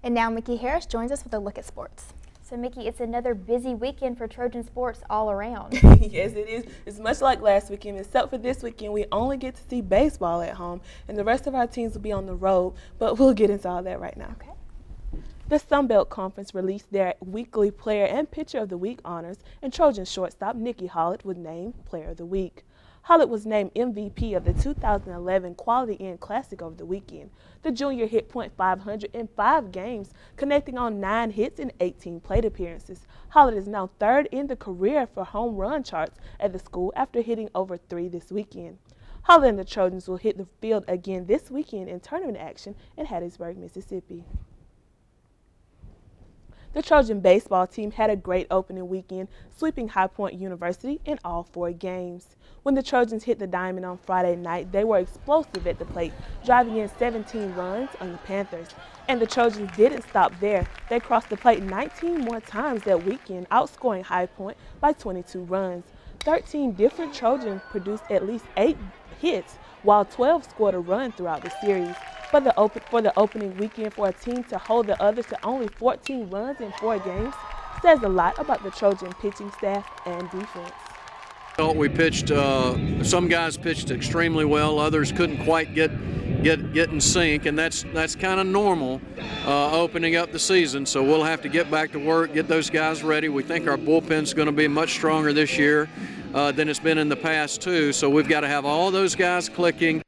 And now Mickey Harris joins us with a look at sports. So Mickey, it's another busy weekend for Trojan sports all around. Yes, it is. It's much like last weekend, except for this weekend we only get to see baseball at home, and the rest of our teams will be on the road, but we'll get into all that right now. Okay. The Sun Belt Conference released their weekly Player and Pitcher of the Week honors, and Trojan shortstop Nikki Hollett was named Player of the Week. Hollett was named MVP of the 2011 Quality Inn Classic over the weekend. The junior hit .500 in 5 games, connecting on 9 hits and 18 plate appearances. Hollett is now 3rd in the career for home run charts at the school after hitting over 3 this weekend. Hollett and the Trojans will hit the field again this weekend in tournament action in Hattiesburg, Mississippi. The Trojan baseball team had a great opening weekend, sweeping High Point University in all 4 games. When the Trojans hit the diamond on Friday night, they were explosive at the plate, driving in 17 runs on the Panthers. And the Trojans didn't stop there. They crossed the plate 19 more times that weekend, outscoring High Point by 22 runs. 13 different Trojans produced at least 8 hits, while 12 scored a run throughout the series. For the opening weekend, for a team to hold the others to only 14 runs in 4 games says a lot about the Trojan pitching staff and defense. Well, we pitched, some guys pitched extremely well, others couldn't quite get in sync, and that's kind of normal opening up the season. So we'll have to get back to work, get those guys ready. We think our bullpen's going to be much stronger this year than it's been in the past too, so we've got to have all those guys clicking.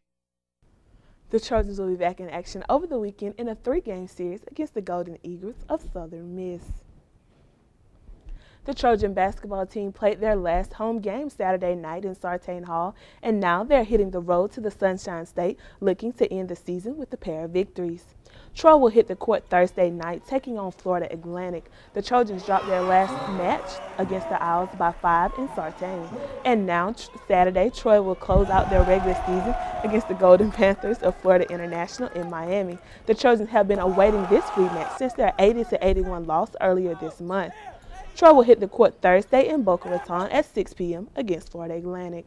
The Trojans will be back in action over the weekend in a 3-game series against the Golden Eagles of Southern Miss. The Trojan basketball team played their last home game Saturday night in Sartain Hall, and now they're hitting the road to the Sunshine State, looking to end the season with a pair of victories. Troy will hit the court Thursday night, taking on Florida Atlantic. The Trojans dropped their last match against the Owls by 5 in Sartain. And now, Saturday, Troy will close out their regular season against the Golden Panthers of Florida International in Miami. The Trojans have been awaiting this rematch since their 80-81 loss earlier this month. Troy will hit the court Thursday in Boca Raton at 6 p.m. against Florida Atlantic.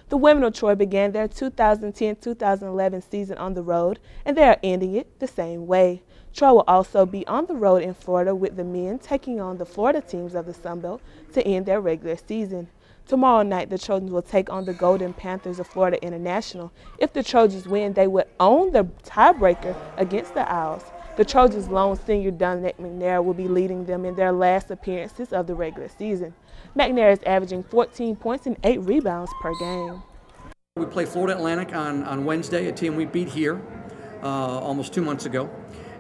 The women of Troy began their 2010-2011 season on the road, and they are ending it the same way. Troy will also be on the road in Florida, with the men taking on the Florida teams of the Sun Belt to end their regular season. Tomorrow night, the Trojans will take on the Golden Panthers of Florida International. If the Trojans win, they would own the tiebreaker against the Owls. The Trojans' lone senior Dominic McNair will be leading them in their last appearances of the regular season. McNair is averaging 14 points and 8 rebounds per game. We play Florida Atlantic on Wednesday, a team we beat here almost 2 months ago.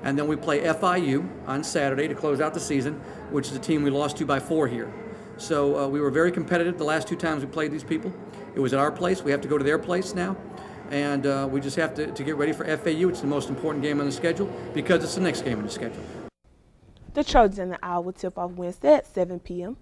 And then we play FIU on Saturday to close out the season, which is a team we lost to by 4 here. So we were very competitive the last 2 times we played these people. It was at our place. We have to go to their place now. And we just have to get ready for FAU. It's the most important game on the schedule because it's the next game on the schedule. The Trojans and the Owls will tip off Wednesday at 7 p.m.